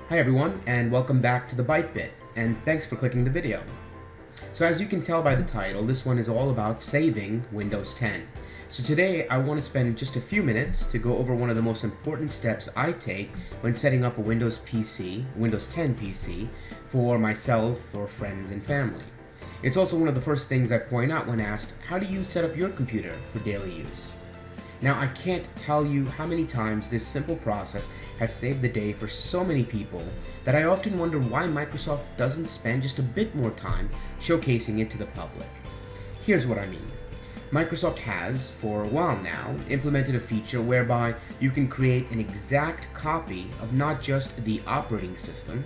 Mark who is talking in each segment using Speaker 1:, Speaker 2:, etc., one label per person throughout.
Speaker 1: Hi everyone, and welcome back to TheByteBit, and thanks for clicking the video. So as you can tell by the title, this one is all about saving Windows 10. So today I want to spend just a few minutes to go over one of the most important steps I take when setting up a Windows 10 PC, for myself, or friends and family. It's also one of the first things I point out when asked, how do you set up your computer for daily use? Now, I can't tell you how many times this simple process has saved the day for so many people that I often wonder why Microsoft doesn't spend just a bit more time showcasing it to the public. Here's what I mean. Microsoft has, for a while now, implemented a feature whereby you can create an exact copy of not just the operating system,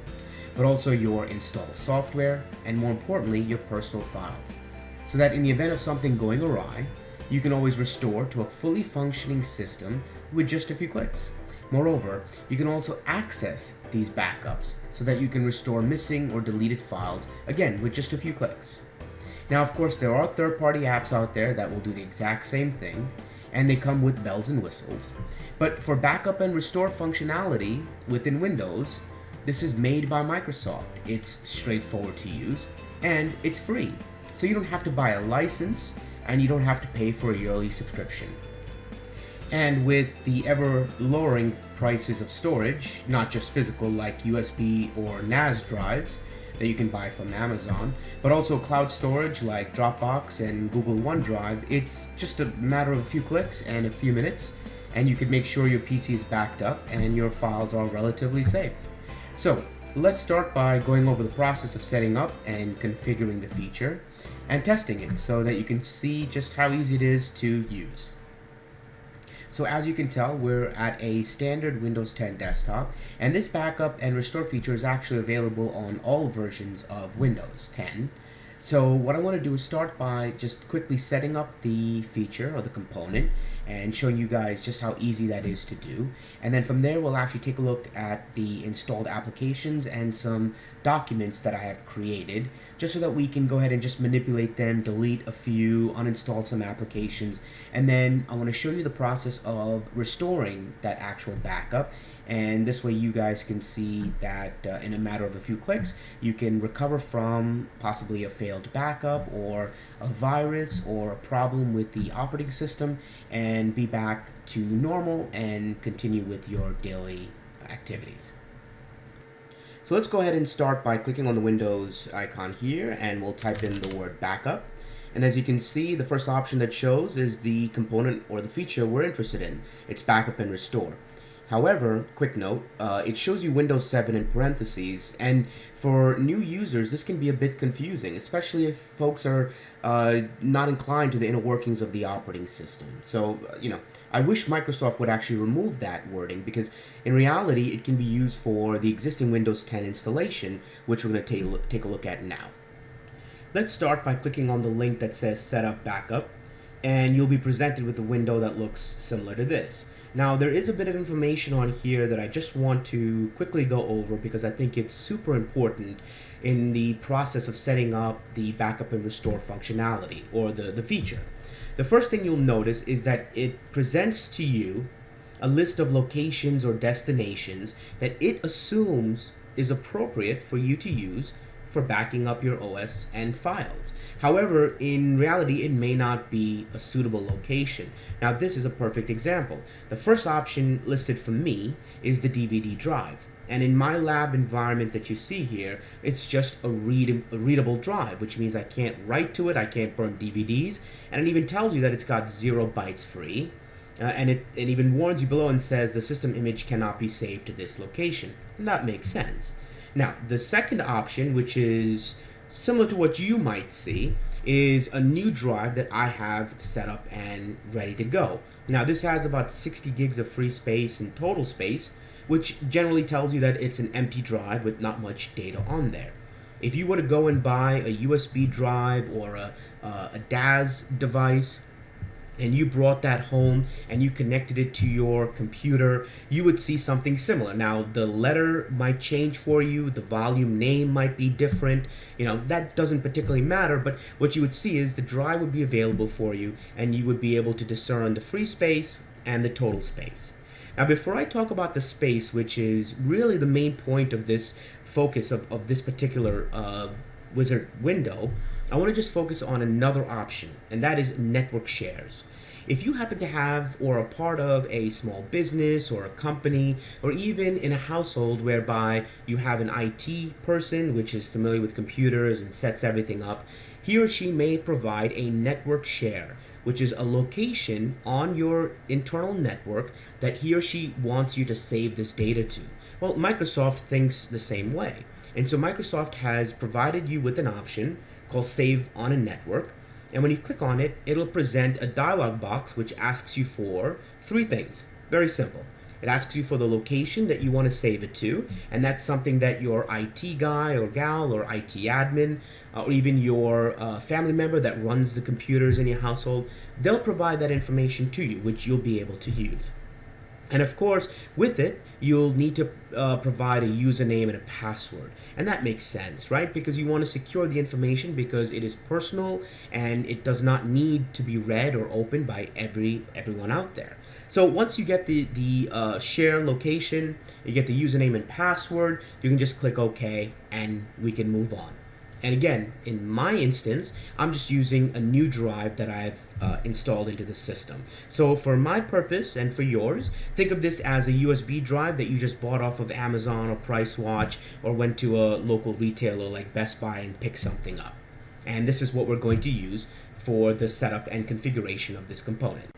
Speaker 1: but also your installed software, and more importantly, your personal files, so that in the event of something going awry, you can always restore to a fully functioning system with just a few clicks. Moreover, you can also access these backups so that you can restore missing or deleted files, again, with just a few clicks. Now, of course, there are third-party apps out there that will do the exact same thing, and they come with bells and whistles. But for backup and restore functionality within Windows, this is made by Microsoft. It's straightforward to use, and it's free. So you don't have to buy a license, and you don't have to pay for a yearly subscription. And with the ever lowering prices of storage, not just physical like USB or NAS drives that you can buy from Amazon, but also cloud storage like Dropbox and Google OneDrive, it's just a matter of a few clicks and a few minutes, and you can make sure your PC is backed up and your files are relatively safe. So let's start by going over the process of setting up and configuring the feature and testing it so that you can see just how easy it is to use. So as you can tell, we're at a standard Windows 10 desktop, and this backup and restore feature is actually available on all versions of Windows 10. So what I want to do is start by just quickly setting up the feature or the component and showing you guys just how easy that is to do. And then from there, we'll actually take a look at the installed applications and some documents that I have created, just so that we can go ahead and just manipulate them, delete a few, uninstall some applications, and then I want to show you the process of restoring that actual backup. And this way you guys can see that in a matter of a few clicks, you can recover from possibly a failed backup or a virus or a problem with the operating system and be back to normal and continue with your daily activities. So let's go ahead and start by clicking on the Windows icon here, and we'll type in the word backup. And as you can see, the first option that shows is the component or the feature we're interested in. It's backup and restore. However, quick note, it shows you Windows 7 in parentheses, and for new users this can be a bit confusing, especially if folks are not inclined to the inner workings of the operating system. So, I wish Microsoft would actually remove that wording, because in reality it can be used for the existing Windows 10 installation, which we're going to take a look at now. Let's start by clicking on the link that says Setup Backup, and you'll be presented with a window that looks similar to this. Now, there is a bit of information on here that I just want to quickly go over because I think it's super important in the process of setting up the backup and restore functionality, or the feature. The first thing you'll notice is that it presents to you a list of locations or destinations that it assumes is appropriate for you to use for backing up your OS and files. However, in reality, it may not be a suitable location. Now, this is a perfect example. The first option listed for me is the DVD drive. And in my lab environment that you see here, it's just a readable drive, which means I can't write to it, I can't burn DVDs, and it even tells you that it's got 0 bytes free. And it even warns you below and says the system image cannot be saved to this location. And that makes sense. Now, the second option, which is similar to what you might see, is a new drive that I have set up and ready to go. Now, this has about 60 gigs of free space and total space, which generally tells you that it's an empty drive with not much data on there. If you were to go and buy a USB drive or a DAS device, and you brought that home and you connected it to your computer, you would see something similar. Now, the letter might change for you, the volume name might be different, that doesn't particularly matter, but what you would see is the drive would be available for you and you would be able to discern the free space and the total space. Now, before I talk about the space, which is really the main point of this focus of this particular wizard window, I want to just focus on another option, and that is network shares. If you happen to have or are part of a small business or a company, or even in a household whereby you have an IT person which is familiar with computers and sets everything up, he or she may provide a network share, which is a location on your internal network that he or she wants you to save this data to. Well, Microsoft thinks the same way. And so Microsoft has provided you with an option called Save on a Network. And when you click on it, it'll present a dialog box which asks you for three things. Very simple. It asks you for the location that you want to save it to, and that's something that your IT guy or gal or IT admin or even your family member that runs the computers in your household, they'll provide that information to you, which you'll be able to use. And of course, with it, you'll need to provide a username and a password. And that makes sense, right? Because you want to secure the information because it is personal and it does not need to be read or opened by everyone out there. So once you get the share location, you get the username and password, you can just click OK and we can move on. And again, in my instance, I'm just using a new drive that I've installed into the system. So for my purpose and for yours, think of this as a USB drive that you just bought off of Amazon or PriceWatch or went to a local retailer like Best Buy and picked something up. And this is what we're going to use for the setup and configuration of this component.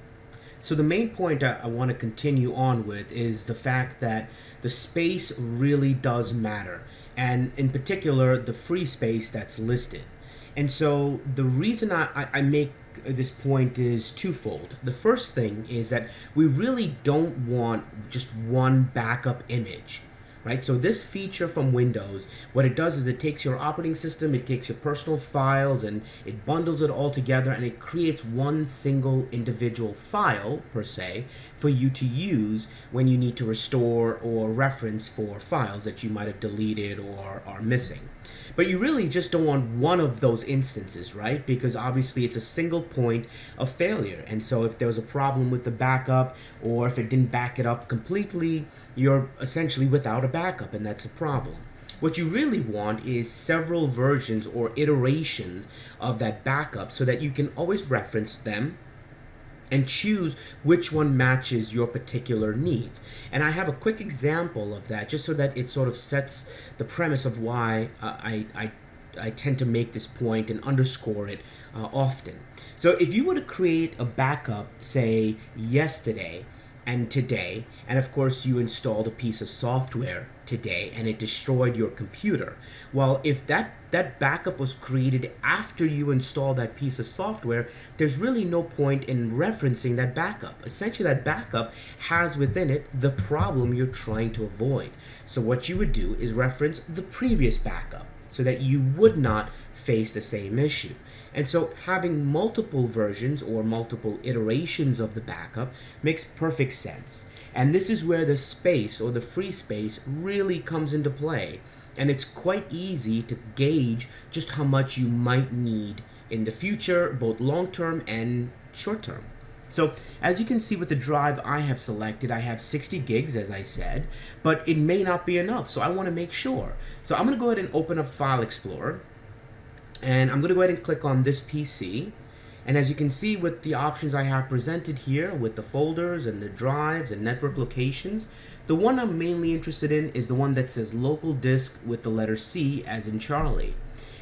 Speaker 1: So the main point I want to continue on with is the fact that the space really does matter, and in particular the free space that's listed. And so the reason I make this point is twofold. The first thing is that we really don't want just one backup image. Right? So this feature from Windows, what it does is it takes your operating system, it takes your personal files, and it bundles it all together, and it creates one single individual file, per se, for you to use when you need to restore or reference for files that you might have deleted or are missing. But you really just don't want one of those instances, right? Because obviously it's a single point of failure. And so if there was a problem with the backup, or if it didn't back it up completely, you're essentially without a backup, and that's a problem. What you really want is several versions or iterations of that backup so that you can always reference them and choose which one matches your particular needs. And I have a quick example of that just so that it sort of sets the premise of why I tend to make this point and underscore it often. So if you were to create a backup, say, yesterday and today, and of course you installed a piece of software today and it destroyed your computer. Well, if that backup was created after you installed that piece of software, there's really no point in referencing that backup. Essentially, that backup has within it the problem you're trying to avoid. So what you would do is reference the previous backup so that you would not face the same issue. And so having multiple versions or multiple iterations of the backup makes perfect sense. And this is where the space or the free space really comes into play. And it's quite easy to gauge just how much you might need in the future, both long-term and short-term. So as you can see with the drive I have selected, I have 60 gigs as I said, but it may not be enough, so I want to make sure. So I'm going to go ahead and open up File Explorer, and I'm going to go ahead and click on this PC. And as you can see with the options I have presented here with the folders and the drives and network locations, the one I'm mainly interested in is the one that says local disk with the letter C as in Charlie.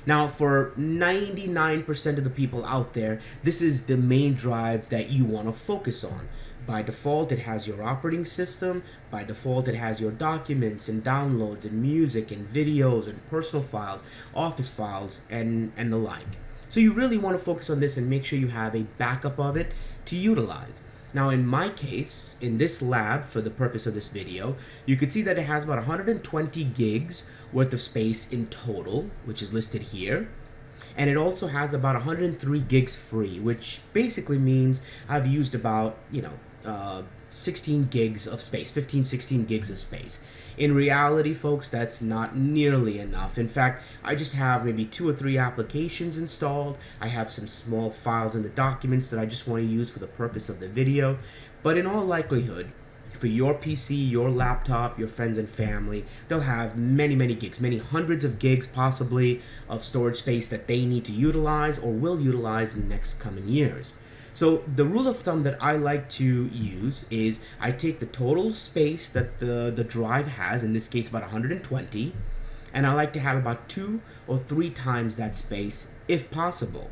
Speaker 1: Now, for 99% of the people out there, this is the main drive that you want to focus on. By default, it has your operating system. By default, it has your documents and downloads and music and videos and personal files, office files, and the like. So you really want to focus on this and make sure you have a backup of it to utilize. Now in my case, in this lab, for the purpose of this video, you can see that it has about 120 gigs worth of space in total, which is listed here. And it also has about 103 gigs free, which basically means I've used about, 16 gigs of space, 16 gigs of space. In reality, folks, that's not nearly enough. In fact, I just have maybe 2 or 3 applications installed. I have some small files in the documents that I just want to use for the purpose of the video. But in all likelihood, for your PC, your laptop, your friends and family. They'll have many gigs, many hundreds of gigs possibly of storage space that they need to utilize or will utilize in the next coming years. So the rule of thumb that I like to use is I take the total space that the drive has, in this case about 120, and I like to have about 2 or 3 times that space if possible.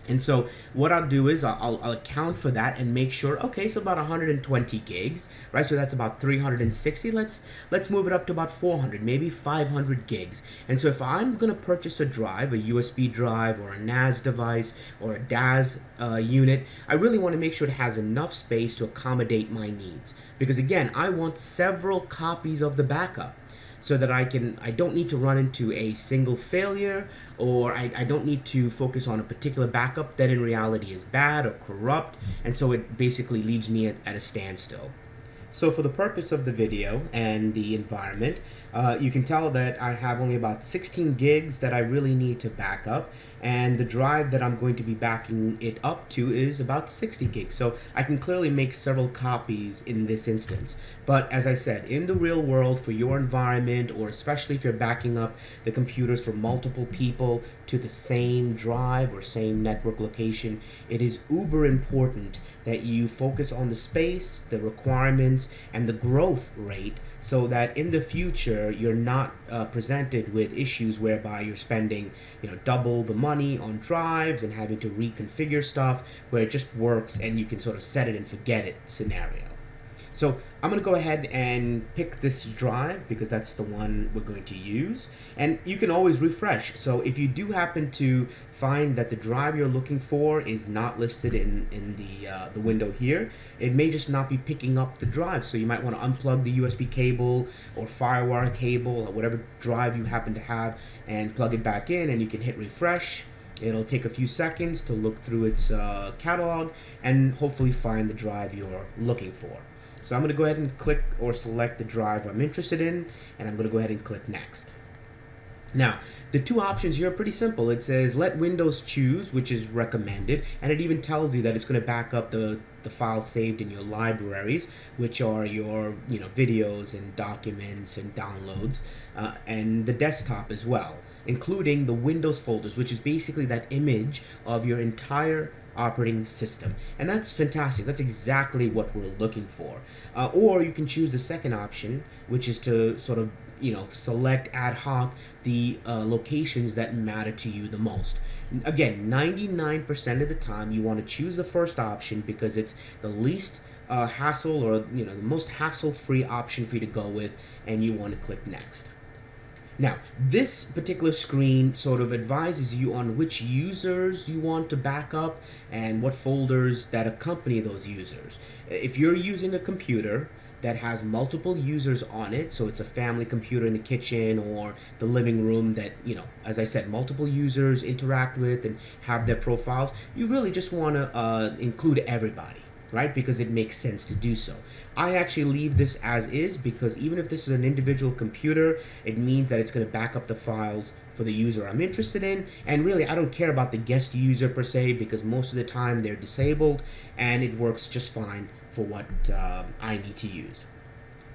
Speaker 1: And so what I'll do is I'll account for that and make sure, okay, so about 120 gigs, right? So that's about 360. Let's move it up to about 400, maybe 500 gigs. And so if I'm going to purchase a drive, a USB drive or a NAS device or a DAS unit, I really want to make sure it has enough space to accommodate my needs. Because again, I want several copies of the backup, so that I don't need to run into a single failure, or I don't need to focus on a particular backup that in reality is bad or corrupt, and so it basically leaves me at a standstill. So for the purpose of the video and the environment, you can tell that I have only about 16 gigs that I really need to back up, and the drive that I'm going to be backing it up to is about 60 gigs. So I can clearly make several copies in this instance. But as I said, in the real world, for your environment, or especially if you're backing up the computers for multiple people to the same drive or same network location, it is uber important that you focus on the space, the requirements, and the growth rate, so that in the future you're not presented with issues whereby you're spending double the money on drives and having to reconfigure stuff where it just works and you can sort of set it and forget it scenario. So I'm going to go ahead and pick this drive because that's the one we're going to use, and you can always refresh. So if you do happen to find that the drive you're looking for is not listed in the window here, it may just not be picking up the drive. So you might want to unplug the USB cable or FireWire cable or whatever drive you happen to have and plug it back in, and you can hit refresh. It'll take a few seconds to look through its catalog and hopefully find the drive you're looking for. So I'm going to go ahead and click or select the drive I'm interested in, and I'm going to go ahead and click next. Now, the two options here are pretty simple. It says let Windows choose, which is recommended, and it even tells you that it's going to back up the files saved in your libraries, which are your videos and documents and downloads, and the desktop as well, including the Windows folders, which is basically that image of your entire operating system. And that's fantastic. That's exactly what we're looking for. Or you can choose the second option, which is to sort of select ad hoc the locations that matter to you the most. Again, 99% of the time you want to choose the first option because it's the least hassle, or the most hassle-free option for you to go with, and you want to click next. Now, this particular screen sort of advises you on which users you want to back up and what folders that accompany those users. If you're using a computer that has multiple users on it, so it's a family computer in the kitchen or the living room that, as I said, multiple users interact with and have their profiles, you really just want to include everybody, right? Because it makes sense to do so. I actually leave this as is because even if this is an individual computer, it means that it's going to back up the files for the user I'm interested in. And really, I don't care about the guest user per se because most of the time they're disabled and it works just fine for what I need to use.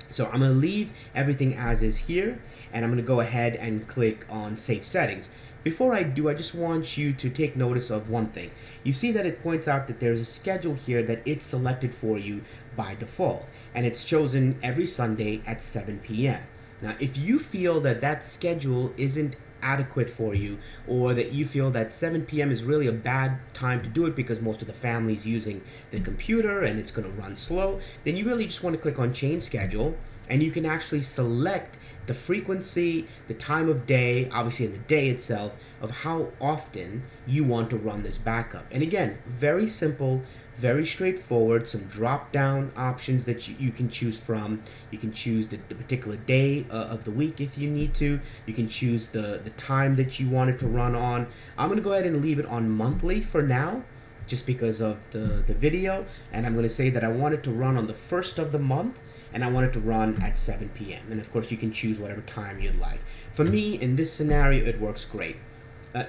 Speaker 1: So I'm going to leave everything as is here, and I'm going to go ahead and click on Save Settings. Before I do, I just want you to take notice of one thing. You see that it points out that there's a schedule here that it's selected for you by default, and it's chosen every Sunday at 7 p.m. Now, if you feel that that schedule isn't adequate for you, or that you feel that 7 p.m. is really a bad time to do it because most of the family is using the computer and it's going to run slow, then you really just want to click on Change Schedule, and you can actually select the frequency, the time of day, obviously in the day itself, of how often you want to run this backup. And again, very simple, very straightforward, some drop-down options that you can choose from. You can choose the particular day of the week if you need to. You can choose the time that you want it to run on. I'm going to go ahead and leave it on monthly for now, just because of the video. And I'm going to say that I want it to run on the first of the month, and I want it to run at 7 p.m. And of course, you can choose whatever time you'd like. For me, in this scenario, it works great.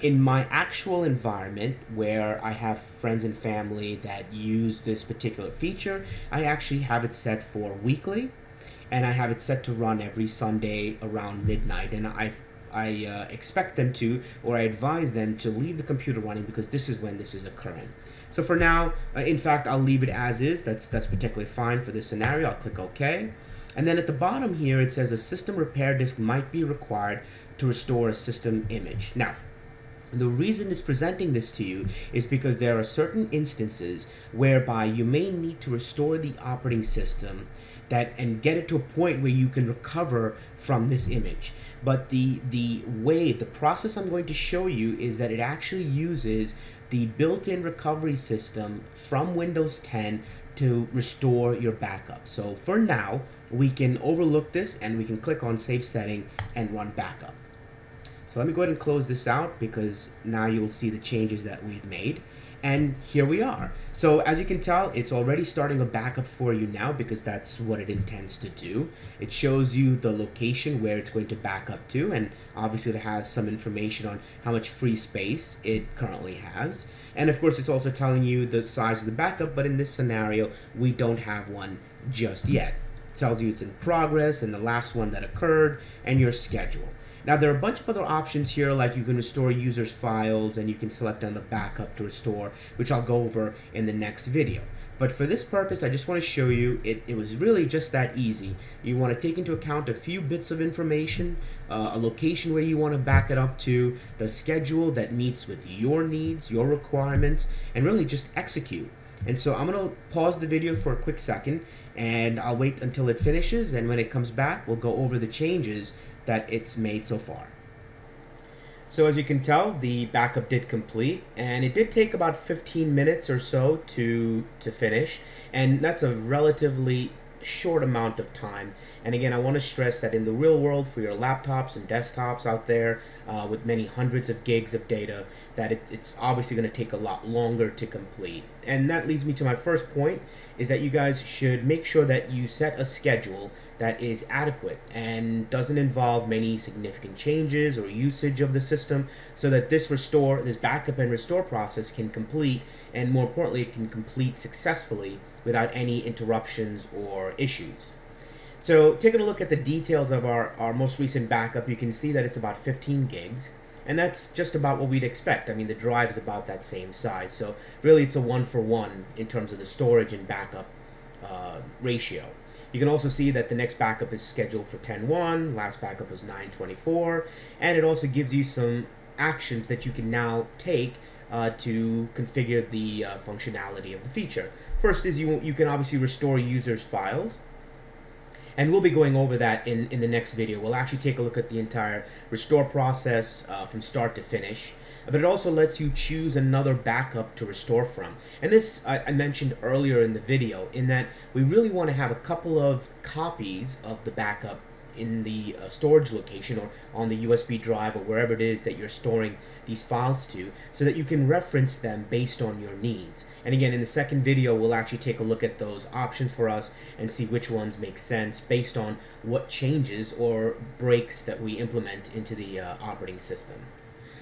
Speaker 1: In my actual environment, where I have friends and family that use this particular feature, I actually have it set for weekly, and I have it set to run every Sunday around midnight. And I expect them to, or I advise them to leave the computer running because this is when this is occurring. So for now, in fact, I'll leave it as is. That's particularly fine for this scenario. I'll click OK. And then at the bottom here, it says a system repair disk might be required to restore a system image. Now, the reason it's presenting this to you is because there are certain instances whereby you may need to restore the operating system and get it to a point where you can recover from this image. But the process I'm going to show you is that it actually uses the built-in recovery system from Windows 10 to restore your backup. So for now, we can overlook this and we can click on Save Setting and Run Backup. So let me go ahead and close this out because now you'll see the changes that we've made. And here we are. So as you can tell, it's already starting a backup for you now because that's what it intends to do. It shows you the location where it's going to back up to, and obviously it has some information on how much free space it currently has. And of course, it's also telling you the size of the backup, but in this scenario, we don't have one just yet. It tells you it's in progress and the last one that occurred and your schedule. Now there are a bunch of other options here, like you can restore users' files and you can select on the backup to restore, which I'll go over in the next video. But for this purpose, I just want to show you it was really just that easy. You want to take into account a few bits of information, a location where you want to back it up to, the schedule that meets with your needs, your requirements, and really just execute. And so I'm going to pause the video for a quick second and I'll wait until it finishes, and when it comes back, we'll go over the changes that it's made so far. So as you can tell, the backup did complete, and it did take about 15 minutes or so to finish, and that's a relatively short amount of time. And again, I want to stress that in the real world, for your laptops and desktops out there with many hundreds of gigs of data, that it's obviously going to take a lot longer to complete. And that leads me to my first point, is that you guys should make sure that you set a schedule that is adequate and doesn't involve many significant changes or usage of the system, so that this backup and restore process can complete, and more importantly, it can complete successfully without any interruptions or issues. So taking a look at the details of our most recent backup, you can see that it's about 15 gigs. And that's just about what we'd expect. I mean, the drive is about that same size. So really it's a 1-for-1 in terms of the storage and backup ratio. You can also see that the next backup is scheduled for 10/1, last backup was 9/24, and it also gives you some actions that you can now take to configure the functionality of the feature. First is you can obviously restore users' files, and we'll be going over that in the next video. We'll actually take a look at the entire restore process from start to finish. But it also lets you choose another backup to restore from. And this I mentioned earlier in the video, in that we really want to have a couple of copies of the backup in the storage location or on the USB drive or wherever it is that you're storing these files to, so that you can reference them based on your needs. And again, in the second video, we'll actually take a look at those options for us and see which ones make sense based on what changes or breaks that we implement into the operating system.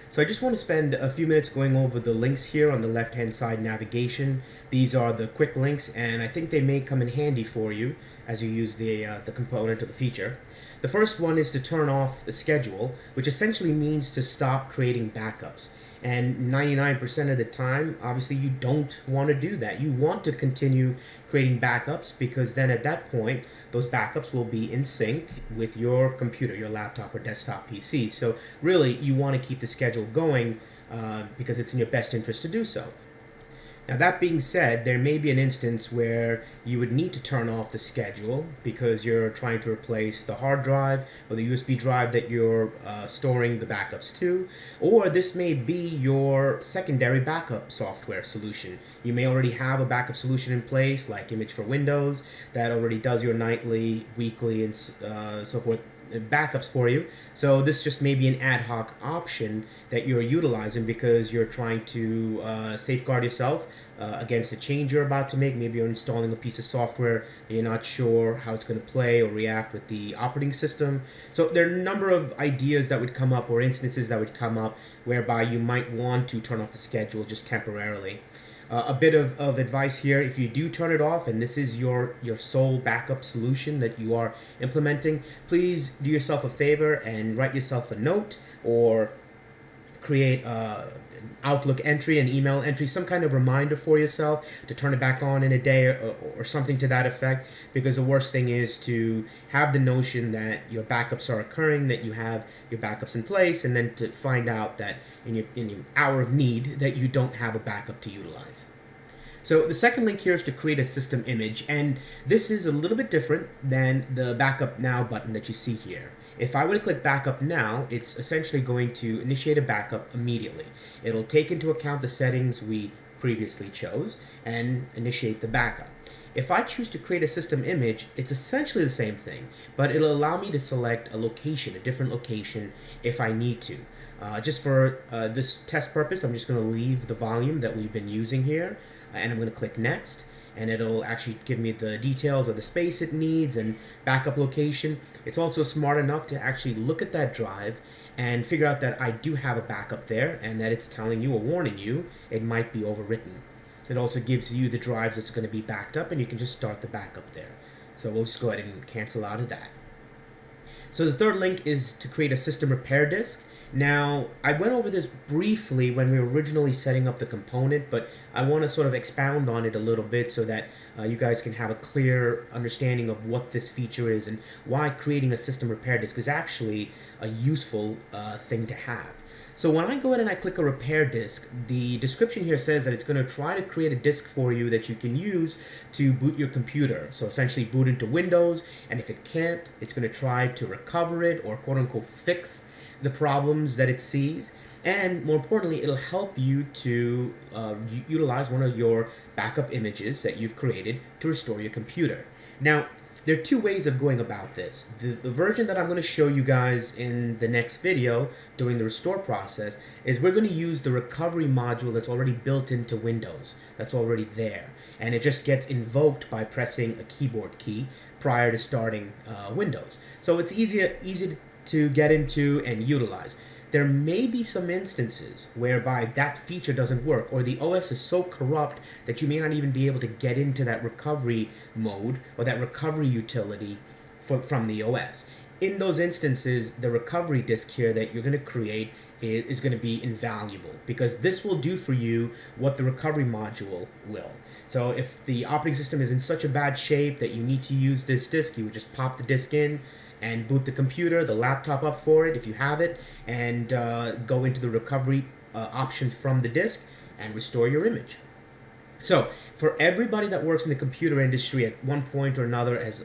Speaker 1: So I just want to spend a few minutes going over the links here on the left-hand side navigation. These are the quick links, and I think they may come in handy for you as you use the component of the feature. The first one is to turn off the schedule, which essentially means to stop creating backups. And 99% of the time, obviously, you don't want to do that. You want to continue creating backups, because then at that point, those backups will be in sync with your computer, your laptop or desktop PC. So really, you want to keep the schedule going because it's in your best interest to do so. Now that being said, there may be an instance where you would need to turn off the schedule because you're trying to replace the hard drive or the USB drive that you're storing the backups to, or this may be your secondary backup software solution. You may already have a backup solution in place, like Image for Windows, that already does your nightly, weekly, and so forth backups for you. So this just may be an ad hoc option that you're utilizing because you're trying to safeguard yourself against a change you're about to make. Maybe you're installing a piece of software that you're not sure how it's going to play or react with the operating system. So there are a number of ideas that would come up, or instances that would come up, whereby you might want to turn off the schedule just temporarily. A bit of advice here: if you do turn it off and this is your sole backup solution that you are implementing, please do yourself a favor and write yourself a note, or create an Outlook entry, an email entry, some kind of reminder for yourself to turn it back on in a day, or something to that effect. Because the worst thing is to have the notion that your backups are occurring, that you have your backups in place, and then to find out that in your hour of need that you don't have a backup to utilize. So the second link here is to create a system image, and this is a little bit different than the backup now button that you see here. If I were to click backup now, it's essentially going to initiate a backup immediately. It'll take into account the settings we previously chose and initiate the backup. If I choose to create a system image, it's essentially the same thing, but it'll allow me to select a location, a different location, if I need to. Just for this test purpose, I'm just going to leave the volume that we've been using here, and I'm going to click next, and it'll actually give me the details of the space it needs and backup location. It's also smart enough to actually look at that drive and figure out that I do have a backup there, and that it's telling you or warning you it might be overwritten. It also gives you the drives that's going to be backed up, and you can just start the backup there. So we'll just go ahead and cancel out of that. So the third link is to create a system repair disk. Now, I went over this briefly when we were originally setting up the component, but I want to sort of expound on it a little bit so that you guys can have a clear understanding of what this feature is and why creating a system repair disk is actually a useful thing to have. So when I go in and I click a repair disk, the description here says that it's going to try to create a disk for you that you can use to boot your computer. So essentially boot into Windows, and if it can't, it's going to try to recover it, or quote unquote fix the problems that it sees. And more importantly, it'll help you to utilize one of your backup images that you've created to restore your computer. Now, there are two ways of going about this. The version that I'm going to show you guys in the next video during the restore process is we're going to use the recovery module that's already built into Windows, that's already there. And it just gets invoked by pressing a keyboard key prior to starting Windows. So it's easy to get into and utilize. There may be some instances whereby that feature doesn't work, or the OS is so corrupt that you may not even be able to get into that recovery mode or that recovery utility from the OS. In those instances, the recovery disk here that you're going to create is going to be invaluable, because this will do for you what the recovery module will. So if the operating system is in such a bad shape that you need to use this disk, you would just pop the disk in and boot the computer, the laptop up for it if you have it, and go into the recovery options from the disk and restore your image. So for everybody that works in the computer industry at one point or another has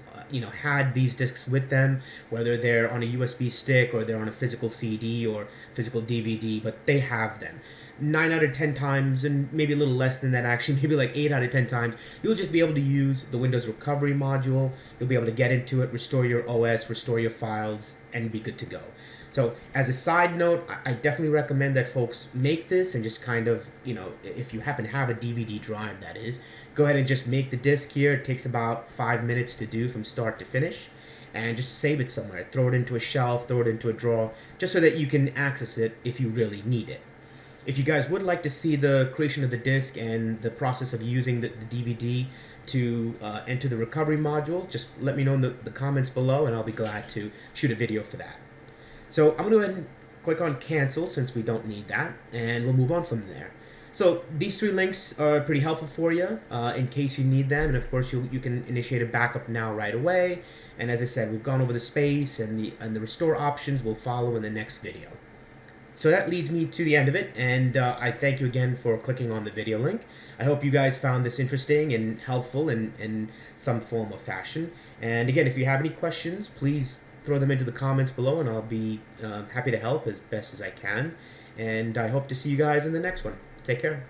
Speaker 1: had these disks with them, whether they're on a USB stick or they're on a physical CD or physical DVD, but they have them. 9 out of 10 times, and maybe a little less than that actually, maybe like 8 out of 10 times, you'll just be able to use the Windows recovery module. You'll be able to get into it, restore your OS, restore your files, and be good to go. So as a side note, I definitely recommend that folks make this and just kind of, if you happen to have a DVD drive, that is, go ahead and just make the disk here. It takes about 5 minutes to do from start to finish. And just save it somewhere. Throw it into a shelf, throw it into a drawer, just so that you can access it if you really need it. If you guys would like to see the creation of the disk and the process of using the DVD to enter the recovery module, just let me know in the comments below, and I'll be glad to shoot a video for that. So I'm going to go ahead and click on cancel, since we don't need that, and we'll move on from there. So these 3 links are pretty helpful for you in case you need them, and of course you can initiate a backup now right away. And as I said, we've gone over the space, and the restore options will follow in the next video. So that leads me to the end of it, and I thank you again for clicking on the video link. I hope you guys found this interesting and helpful in some form or fashion. And again, if you have any questions, please throw them into the comments below, and I'll be happy to help as best as I can. And I hope to see you guys in the next one. Take care.